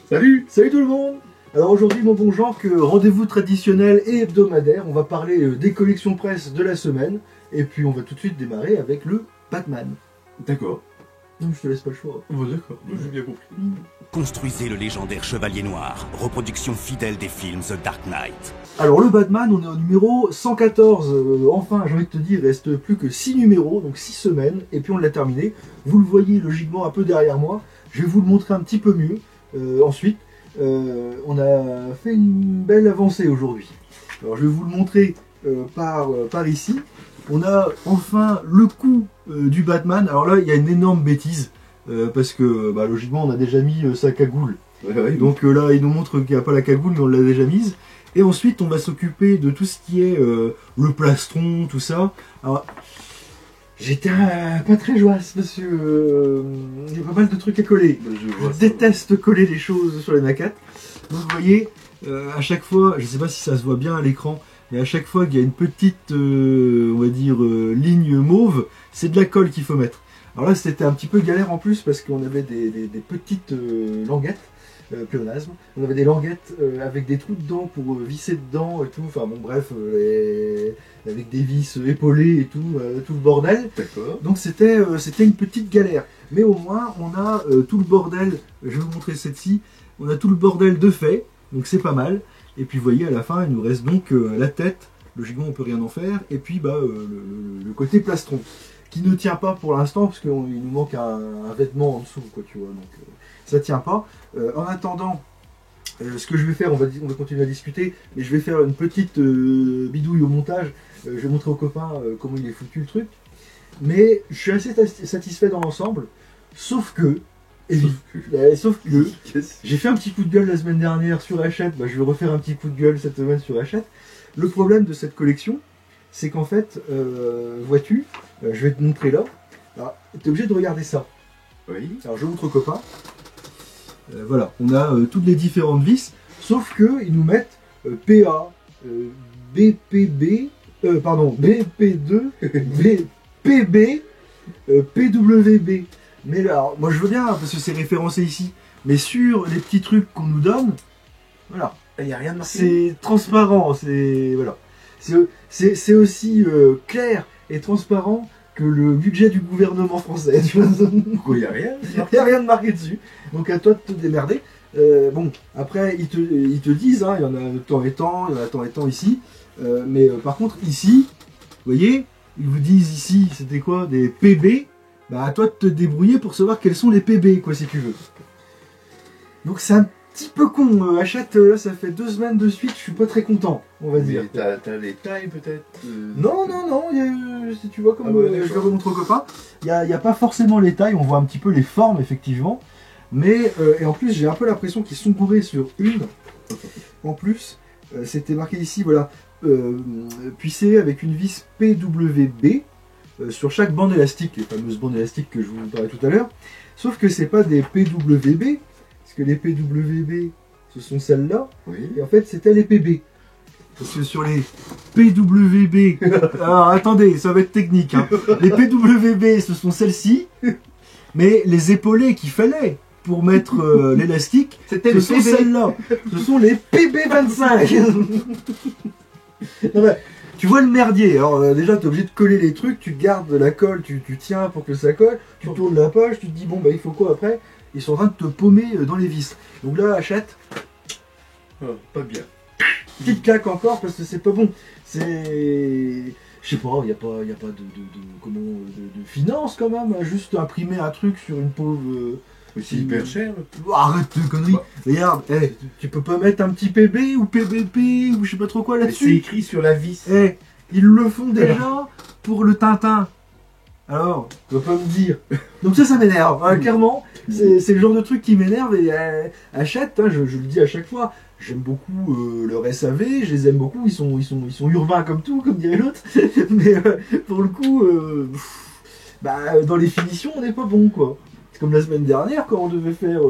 Salut tout le monde. Alors aujourd'hui, mon bon Jean, que rendez-vous traditionnel et hebdomadaire, on va parler des collections presse de la semaine, et puis on va tout de suite démarrer avec le Batman. D'accord. Non, je te laisse pas le choix. Bon, d'accord, j'ai bien compris. Construisez le légendaire Chevalier Noir, reproduction fidèle des films The Dark Knight. Alors le Batman, on est au numéro 114, enfin j'ai envie de te dire, il reste plus que 6 numéros, donc 6 semaines, et puis on l'a terminé. Vous le voyez logiquement un peu derrière moi, je vais vous le montrer un petit peu mieux. Ensuite, on a fait une belle avancée aujourd'hui. Alors je vais vous le montrer par ici. On a enfin le coup du Batman. Alors là, il y a une énorme bêtise, parce que logiquement on a déjà mis sa cagoule. Ouais. Donc là, il nous montre qu'il n'y a pas la cagoule, mais on l'a déjà mise. Et ensuite, on va s'occuper de tout ce qui est le plastron, tout ça. Alors, j'étais pas très joyeux parce que il y a pas mal de trucs à coller. Je déteste coller les choses sur les maquettes. Donc vous voyez, à chaque fois, je sais pas si ça se voit bien à l'écran, mais à chaque fois qu'il y a une petite, on va dire, ligne mauve, c'est de la colle qu'il faut mettre. Alors là, c'était un petit peu galère en plus parce qu'on avait des petites languettes. Pléonasme. On avait des languettes avec des trous dedans pour visser dedans et tout. Enfin bon bref, avec des vis épaulées et tout, tout le bordel. D'accord. Donc c'était une petite galère. Mais au moins on a tout le bordel. Je vais vous montrer cette-ci. On a tout le bordel de fait. Donc c'est pas mal. Et puis vous voyez à la fin il nous reste donc la tête. Logiquement on peut rien en faire. Et puis le côté plastron qui ne tient pas pour l'instant parce qu'il nous manque un vêtement en dessous quoi tu vois. Donc ça tient pas. En attendant, ce que je vais faire, on va continuer à discuter, mais je vais faire une petite bidouille au montage. Je vais montrer aux copains comment il est foutu le truc. Mais je suis assez satisfait dans l'ensemble, sauf que j'ai fait un petit coup de gueule la semaine dernière sur Hachette, je vais refaire un petit coup de gueule cette semaine sur Hachette. Le problème de cette collection, c'est qu'en fait, vois-tu, je vais te montrer là, tu es obligé de regarder ça. Oui. Alors je montre aux copains. Voilà, on a toutes les différentes vis, sauf que ils nous mettent PA, BPB, BP2, BPB, PWB. Mais là, moi je veux bien parce que c'est référencé ici, mais sur les petits trucs qu'on nous donne, voilà, Il n'y a rien de marqué. c'est transparent, c'est voilà, c'est aussi clair et transparent que le budget du gouvernement français. Tu vois. Pourquoi il n'y a rien? Il n'y a rien de marqué dessus, donc à toi de te démerder. Bon, après ils te disent, hein, il y en a de temps et temps, il y en a de temps et temps ici, mais par contre ici, vous voyez, ils vous disent ici, c'était quoi, des PB, à toi de te débrouiller pour savoir quels sont les PB, quoi, si tu veux. Donc c'est un petit peu con, Hachette, là ça fait 2 semaines de suite, je suis pas très content, on va dire. Mais t'as les tailles peut-être Non, si tu vois comme je le remontre aux copains, il n'y a pas forcément les tailles, on voit un petit peu les formes effectivement, mais et en plus j'ai un peu l'impression qu'ils sont bourrés sur une. En plus, c'était marqué ici, voilà, puissé avec une vis PWB sur chaque bande élastique, les fameuses bandes élastiques que je vous parlais tout à l'heure, sauf que c'est pas des PWB, parce que les PWB ce sont celles-là, Oui. et en fait c'était les PB. Parce que sur les PWB, alors attendez, ça va être technique, hein. Les PWB ce sont celles-ci, mais les épaulés qu'il fallait pour mettre l'élastique, ce sont celles-là. Ce sont les PB25. Non, mais, tu vois le merdier, alors déjà tu es obligé de coller les trucs, tu gardes la colle, tu tiens pour que ça colle, tu tournes la page, tu te dis bon il faut quoi après? Ils sont en train de te paumer dans les vis. Donc là Hachette, Pas bien. petite claque encore parce que c'est pas bon. C'est, je sais pas, il y a pas de finance quand même, juste imprimer un truc sur une pauvre. Mais c'est hyper cher. Arrête de conneries. Regarde, tu peux pas mettre un petit PB ou PBP ou je sais pas trop quoi Mais c'est là-dessus. écrit sur la vis. Ils le font déjà pour le Tintin. Alors, tu vas pas me dire. Donc ça m'énerve, hein, clairement. C'est le genre de truc qui m'énerve et Hachette, hein, je le dis à chaque fois. J'aime beaucoup leur SAV, je les aime beaucoup, ils sont urbains comme tout, comme dirait l'autre. Mais pour le coup, dans les finitions, on n'est pas bon, quoi. C'est comme la semaine dernière, quand on devait faire,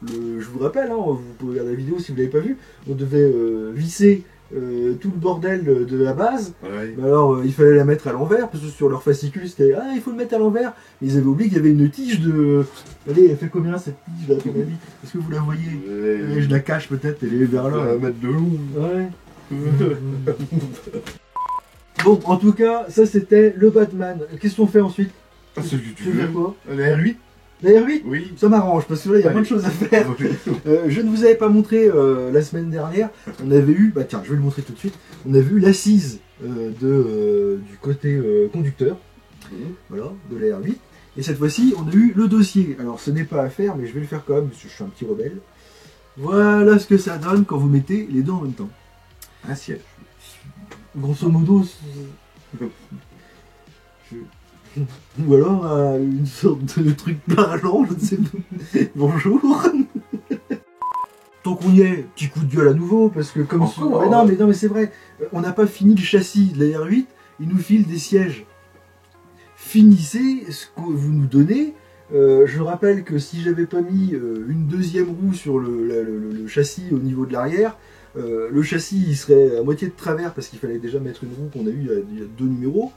je vous rappelle, hein, vous pouvez regarder la vidéo si vous ne l'avez pas vu, on devait visser tout le bordel de la base. Ouais. Mais alors, il fallait la mettre à l'envers, parce que sur leur fascicule, c'était « Ah, il faut le mettre à l'envers !» Mais ils avaient oublié qu'il y avait une tige de... Allez, elle fait combien cette tige, là, à ton avis? Est-ce que vous la voyez? Allez, je la cache peut-être, elle est vers là. 1 mètre de long. Ouais. Bon, en tout cas, ça c'était le Batman. Qu'est-ce qu'on fait ensuite? Ah, ce que tu Tu veux veux. faire quoi? La R8? La R8? Oui. Ça m'arrange, parce que là, il y a Ouais. plein de choses à faire. Oui. Je ne vous avais pas montré la semaine dernière, on avait eu, bah tiens, je vais le montrer tout de suite, on a vu l'assise du côté conducteur, voilà, de la R8, et cette fois-ci, on a eu le dossier. Alors, ce n'est pas à faire, mais je vais le faire quand même, parce que je suis un petit rebelle. Voilà ce que ça donne quand vous mettez les deux en même temps. Un siège. Grosso modo, ou alors une sorte de truc parlant, je ne sais pas. Bonjour. Tant qu'on y est, petit coup de gueule à nouveau, parce que comme Encore mais non mais c'est vrai, on n'a pas fini le châssis de la R8, il nous file des sièges. Finissez ce que vous nous donnez. Je rappelle que si j'avais pas mis une deuxième roue sur le châssis au niveau de l'arrière, le châssis il serait à moitié de travers parce qu'il fallait déjà mettre une roue qu'on a eu il y a 2 numéros.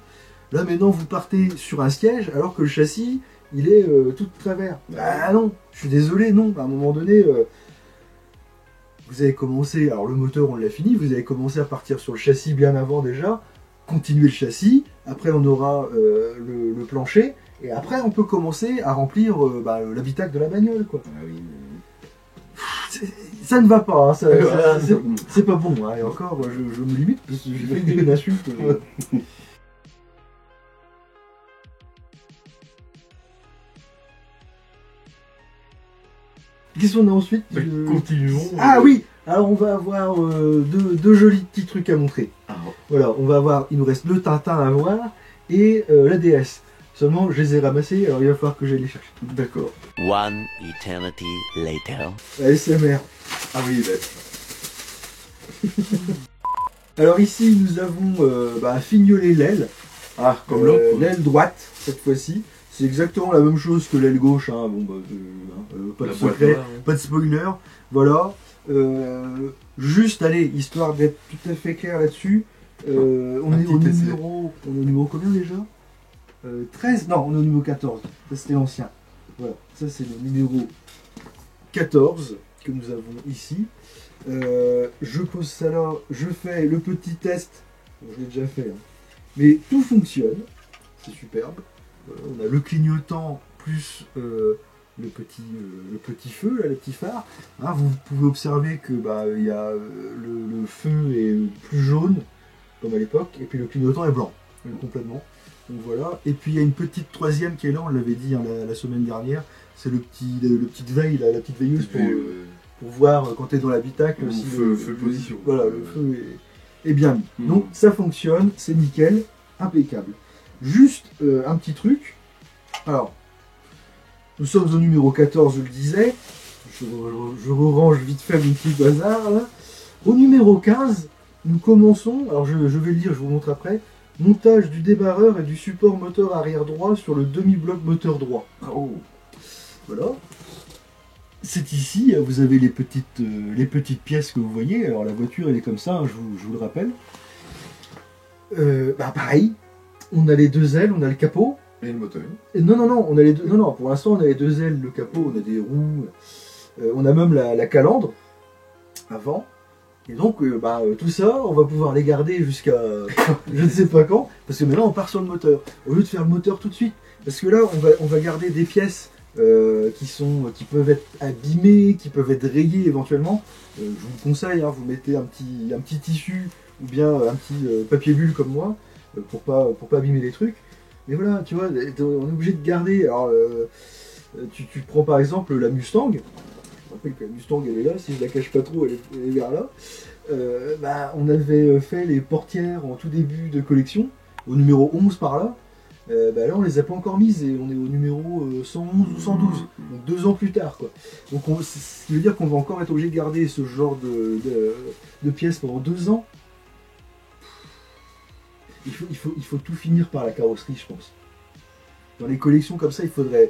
Là maintenant vous partez sur un siège alors que le châssis il est tout de travers. Ah non, je suis désolé, non, à un moment donné, vous avez commencé, alors le moteur on l'a fini, vous avez commencé à partir sur le châssis bien avant déjà, continuer le châssis, après on aura le plancher, et après on peut commencer à remplir l'habitacle de la bagnole, quoi. Ah oui. Ça ne va pas, hein, Voilà. c'est pas bon, hein, et encore je me limite parce que j'ai fait une insulte. Qu'est-ce qu'on a ensuite? Continuons. Ah oui. Alors on va avoir deux jolis petits trucs à montrer. Ah, Voilà, on va avoir, il nous reste le Tintin à voir et la DS. Seulement je les ai ramassés, alors il va falloir que j'aille les chercher. d'accord. One eternity later. ASMR. Ah oui, Alors ici nous avons fignolé l'aile. Ah, comme l'autre. L'aile droite cette fois-ci. C'est exactement la même chose que l'aile gauche. Hein. Bon, pas de La boîte secret, noire, hein. pas de spoiler. Voilà. Juste, allez, histoire d'être tout à fait clair là-dessus. On est au numéro combien déjà 13? Non, on est au numéro 14. Ça c'était l'ancien. Voilà, ça c'est le numéro 14 que nous avons ici. Je pose ça là, je fais le petit test. Bon, je l'ai déjà fait. Hein. Mais tout fonctionne. C'est superbe. Voilà, on a le clignotant plus le petit feu, là, le petit phare. Hein, vous pouvez observer que y a, le feu est plus jaune, comme à l'époque, et puis le clignotant est blanc, complètement. Donc voilà. Et puis il y a une petite troisième qui est là, on l'avait dit hein, la semaine dernière, c'est le petite veille, la petite veilleuse pour voir quand tu es dans l'habitacle si feu position. Voilà, le feu est bien mis. Donc ça fonctionne, c'est nickel, impeccable. Juste un petit truc. Alors, nous sommes au numéro 14, je le disais. Je range vite fait mon petit bazar là. Au numéro 15, nous commençons, alors je vais le lire, je vous montre après. Montage du débarreur et du support moteur arrière droit sur le demi-bloc moteur droit. Oh. Voilà. C'est ici, vous avez les petites pièces que vous voyez. Alors la voiture elle est comme ça, hein, je vous le rappelle. Pareil, on a les deux ailes, on a le capot. Et le moteur. Et non, on a les deux. Non, pour l'instant on a les deux ailes, le capot, on a des roues, on a même la calandre avant. Et donc tout ça, on va pouvoir les garder jusqu'à je ne sais pas quand, parce que maintenant on part sur le moteur. Au lieu de faire le moteur tout de suite, parce que là on va garder des pièces qui peuvent être abîmées, qui peuvent être rayées éventuellement. Je vous conseille, hein, vous mettez un petit tissu ou bien un petit papier bulle comme moi pour pas abîmer les trucs. Mais voilà, tu vois, on est obligé de garder. Alors, tu prends par exemple la Mustang. Je rappelle que la Mustang elle est là, si je la cache pas trop, elle est vers là. On avait fait les portières en tout début de collection, au numéro 11 par là. Là on les a pas encore mises et on est au numéro 111 ou 112, donc 2 ans plus tard quoi. Donc ce qui veut dire qu'on va encore être obligé de garder ce genre de pièces pendant 2 ans. Il faut tout finir par la carrosserie je pense. Dans les collections comme ça il faudrait...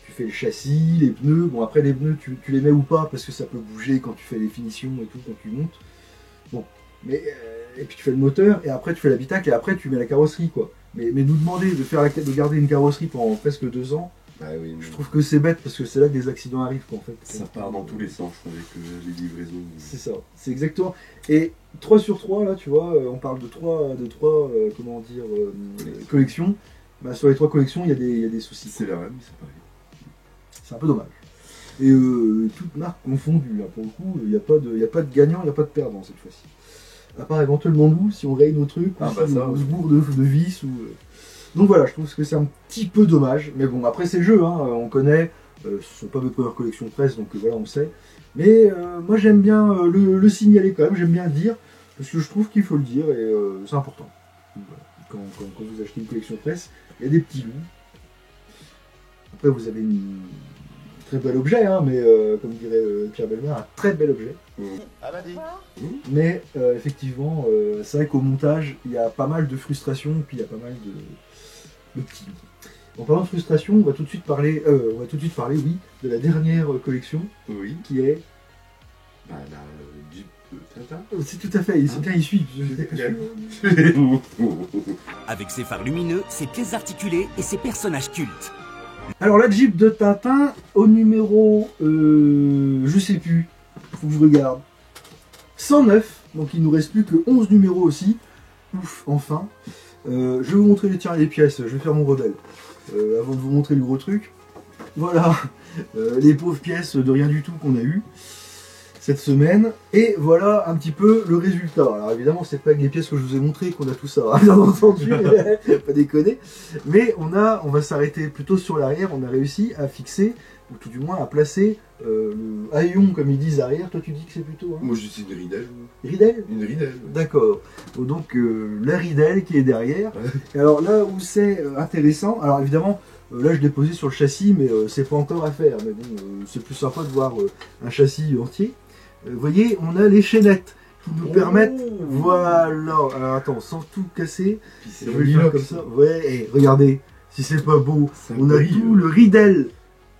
Tu fais le châssis, les pneus, bon après les pneus tu les mets ou pas parce que ça peut bouger quand tu fais les finitions et tout, quand tu montes. Bon, Mais, et puis tu fais le moteur, et après tu fais l'habitacle, et après tu mets la carrosserie, quoi. Mais nous demander de garder une carrosserie pendant presque 2 ans, Bah oui, mais je trouve que c'est bête, parce que c'est là que des accidents arrivent, quoi, en fait. ça part dans tous les sens avec les livraisons. C'est ça, c'est exactement. Et 3 sur 3, là, tu vois, on parle de 3 comment dire, collections. Bah, sur les 3 collections, il y a des soucis. C'est la même, c'est pareil. C'est un peu dommage. Et toutes marques confondues, hein, pour le coup, il n'y a pas de gagnant, il n'y a pas de perdant cette fois-ci. À part éventuellement nous, si on raye nos trucs, ou Ah, si bah ça, on se bourre de vis. Donc voilà, je trouve que c'est un petit peu dommage. Mais bon, après c'est le jeu, hein, on connaît. Ce ne sont pas mes premières collections de presse, donc voilà, on sait. Mais moi j'aime bien le signaler quand même, j'aime bien le dire, parce que je trouve qu'il faut le dire, et c'est important. Donc, voilà. Quand vous achetez une collection de presse, il y a des petits loups. Après vous avez une très bel objet, hein, mais comme dirait Pierre Bellemare, un très bel objet. Mais effectivement, c'est vrai qu'au montage, il y a pas mal de frustration, puis il y a pas mal de petits loups. En parlant de frustration, on va tout de suite parler, oui, de la dernière collection, Oui. qui est... Bah la Jeep Tintin. C'est tout à fait, c'est bien, il suit. Avec ses phares lumineux, ses pièces articulées et ses personnages cultes. Alors la Jeep de Tintin, au numéro, je sais plus, faut que je regarde, 109, donc il nous reste plus que 11 numéros aussi. Ouf, enfin. Je vais vous montrer les pièces, je vais faire mon rebelle. Avant de vous montrer le gros truc. Voilà, les pauvres pièces de rien du tout qu'on a eu cette semaine. Et voilà un petit peu le résultat. Alors évidemment, c'est pas avec les pièces que je vous ai montré qu'on a tout ça, hein, bien entendu, pas déconner. Mais on va s'arrêter plutôt sur l'arrière. On a réussi à fixer, ou tout du moins à placer le haillon, comme ils disent, arrière. Toi, tu dis que c'est plutôt... Hein, Moi je dis une ridelle. ridelle. Une ridelle. D'accord. Donc la ridelle qui est derrière. Et alors là où c'est intéressant, alors évidemment, là je l'ai posé sur le châssis, mais c'est pas encore à faire. Mais bon, c'est plus sympa de voir un châssis entier. Vous voyez, on a les chaînettes qui nous permettent, voilà, alors attends, sans tout casser, Puis je vais le faire comme ça, ouais, et regardez, si c'est pas beau, Ça on a brille. tout le ridel,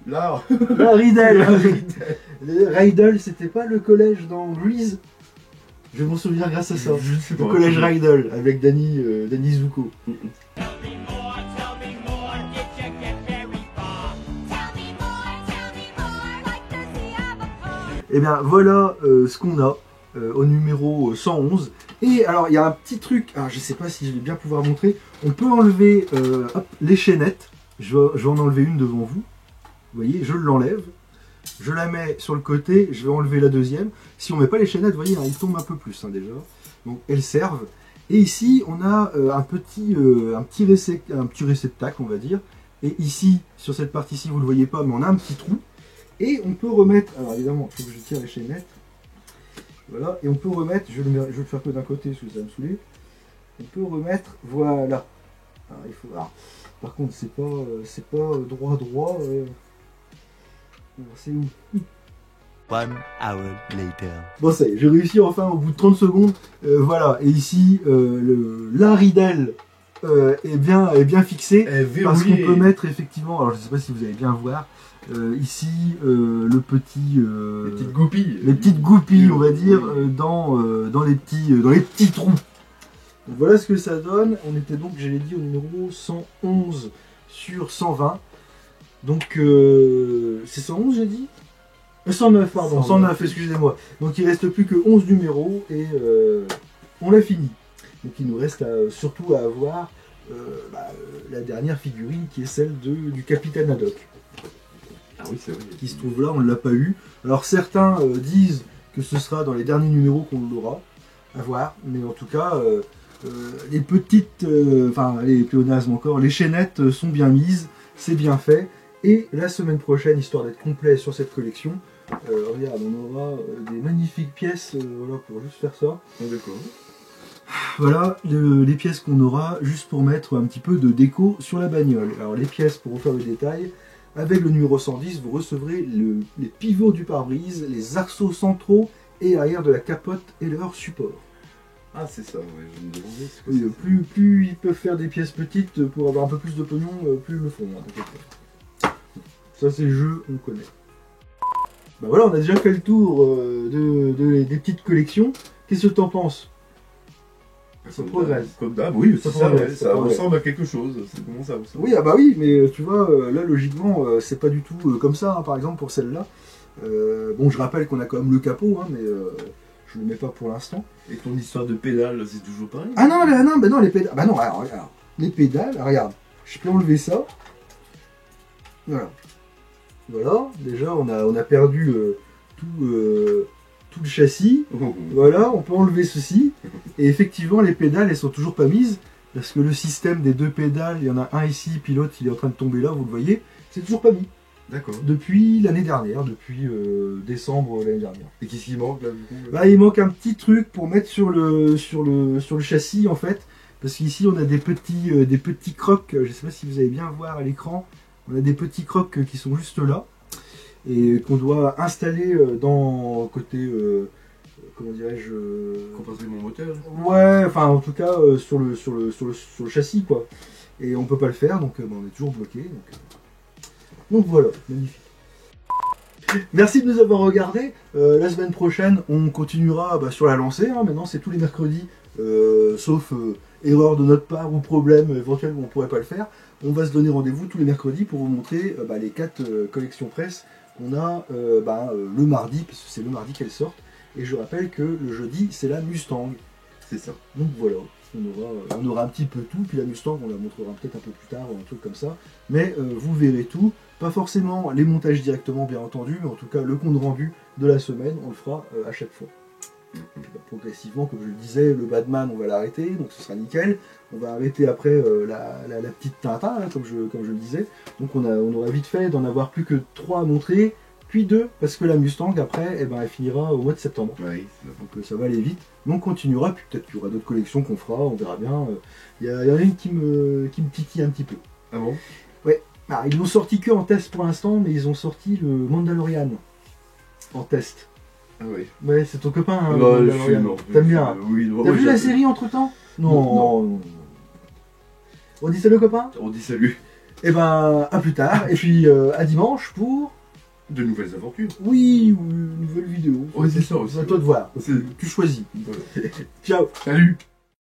Là. la ridel, La ridelle. le Rydell, c'était pas le collège dans Grease? Je vais m'en souvenir grâce à ça, Je sais le pas. collège Rydell, avec Danny Zuko. Et bien voilà ce qu'on a au numéro 111. Et alors il y a un petit truc, alors je sais pas si je vais bien pouvoir montrer, on peut enlever hop, les chaînettes, je vais en enlever une devant vous, vous voyez, je l'enlève, je la mets sur le côté, je vais enlever la deuxième, si on met pas les chaînettes, vous voyez, hein, ils tombent un peu plus hein, déjà, donc elles servent. Et ici on a un petit réceptacle on va dire, et ici, sur cette partie-ci, vous le voyez pas, mais on a un petit trou. Et on peut remettre, alors évidemment, il faut que je tire les chaînettes. Voilà, et on peut remettre, je vais le faire que d'un côté, parce que ça va me saouler. On peut remettre, voilà. Alors, il faut, par contre, c'est pas droit. C'est où? 1 hour later. Bon, ça y est, j'ai réussi enfin au bout de 30 secondes. Voilà, et ici, la ridelle est bien fixée. Parce qu'on peut mettre effectivement, alors je sais pas si vous allez bien voir, ici le petit, Les petites goupilles. les petites goupilles, on va dire, dans les petits trous. Donc voilà ce que ça donne. On était donc, j'allais dire, au numéro 111 sur 120. Donc c'est 111 j'ai dit 109, pardon, 109, excusez-moi. Donc il reste plus que 11 numéros et on l'a fini. Donc il nous reste surtout à avoir la dernière figurine qui est celle du Capitaine Haddock. Ah oui, c'est vrai. Qui se trouve là, on ne l'a pas eu. Alors certains disent que ce sera dans les derniers numéros qu'on l'aura, à voir. Mais en tout cas, les petites, les pléonasmes encore, les chaînettes sont bien mises, c'est bien fait. Et la semaine prochaine, histoire d'être complet sur cette collection, regarde, on aura des magnifiques pièces, voilà, pour juste faire ça. D'accord. Voilà les pièces qu'on aura juste pour mettre un petit peu de déco sur la bagnole. Alors les pièces, pour vous faire le détail, avec le numéro 110, vous recevrez les pivots du pare-brise, les arceaux centraux et arrière de la capote et leur support. Ah c'est ça, ouais, je me demandais ce que Oui, c'était. plus ils peuvent faire des pièces petites pour avoir un peu plus de pognon, plus ils le font. Hein, t'inquiète pas. Ça c'est le jeu, on connaît. Bah voilà, on a déjà fait le tour des petites collections. Qu'est-ce que t'en penses? Ça progresse. Comme d'hab, oui, Ça c'est ça, progresse, ouais, ça ça progresse. ressemble à quelque chose. C'est comment ça ressemble. Oui, ah bah oui, mais tu vois, là, logiquement, c'est pas du tout comme ça, hein, par exemple, pour celle-là. Bon, je rappelle qu'on a quand même le capot, hein, mais je le mets pas pour l'instant. Et ton histoire de pédale, c'est toujours pareil? Ah non, bah non, les pédales. Bah non, alors, regarde. Les pédales, regarde. Je peux enlever ça. Voilà. Voilà, déjà, on a perdu tout le châssis. Oh. Voilà, on peut enlever ceci. Et effectivement, les pédales, elles sont toujours pas mises. Parce que le système des deux pédales, il y en a un ici, puis l'autre, il est en train de tomber là, vous le voyez. C'est toujours pas mis. D'accord. Depuis l'année dernière, depuis décembre l'année dernière. Et qu'est-ce qui manque là du coup? Bah, il manque un petit truc pour mettre sur le châssis en fait. Parce qu'ici, on a des petits crocs. Je sais pas si vous allez bien voir à l'écran. On a des petits crocs qui sont juste là. Et qu'on doit installer dans côté... comment dirais-je Compenser mon moteur. Ouais, enfin en tout cas sur le châssis quoi. Et on peut pas le faire, donc bah, on est toujours bloqué. Donc voilà, magnifique. Merci de nous avoir regardés. La semaine prochaine, on continuera sur la lancée. Hein. Maintenant, c'est tous les mercredis, sauf erreur de notre part ou problème éventuel où on ne pourrait pas le faire. On va se donner rendez-vous tous les mercredis pour vous montrer les 4 collections presse qu'on a le mardi, parce que c'est le mardi qu'elles sortent. Et je rappelle que le jeudi, c'est la Mustang. C'est ça. Donc voilà, on aura un petit peu tout, puis la Mustang, on la montrera peut-être un peu plus tard, ou un truc comme ça. Mais vous verrez tout. Pas forcément les montages directement, bien entendu, mais en tout cas, le compte rendu de la semaine, on le fera à chaque fois. Progressivement, comme je le disais, le Batman, on va l'arrêter, donc ce sera nickel. On va arrêter après la petite Tintin, hein, comme je le disais. Donc on aura vite fait d'en avoir plus que 3 à montrer, puis 2, parce que la Mustang, après, elle finira au mois de septembre. Oui, Donc ça va aller vite. Donc on continuera, puis peut-être qu'il y aura d'autres collections qu'on fera, on verra bien. Il y en a une qui me titille un petit peu. Ah bon? Ouais. Ah, ils l'ont sorti que en test pour l'instant, mais ils ont sorti le Mandalorian en test. Ah oui. Ouais, c'est ton copain, hein, Bah, le je Mandalorian. suis T'aimes bien? Oui, non, T'as oui, vu la j'ai- série entre temps? Non. Non. On dit salut copain? On dit salut. Et ben à plus tard, et puis à dimanche pour... De nouvelles aventures. Oui, ou une nouvelle vidéo. Ouais, c'est ça aussi. C'est à toi de voir. C'est- Tu choisis. Voilà. Ciao. Salut.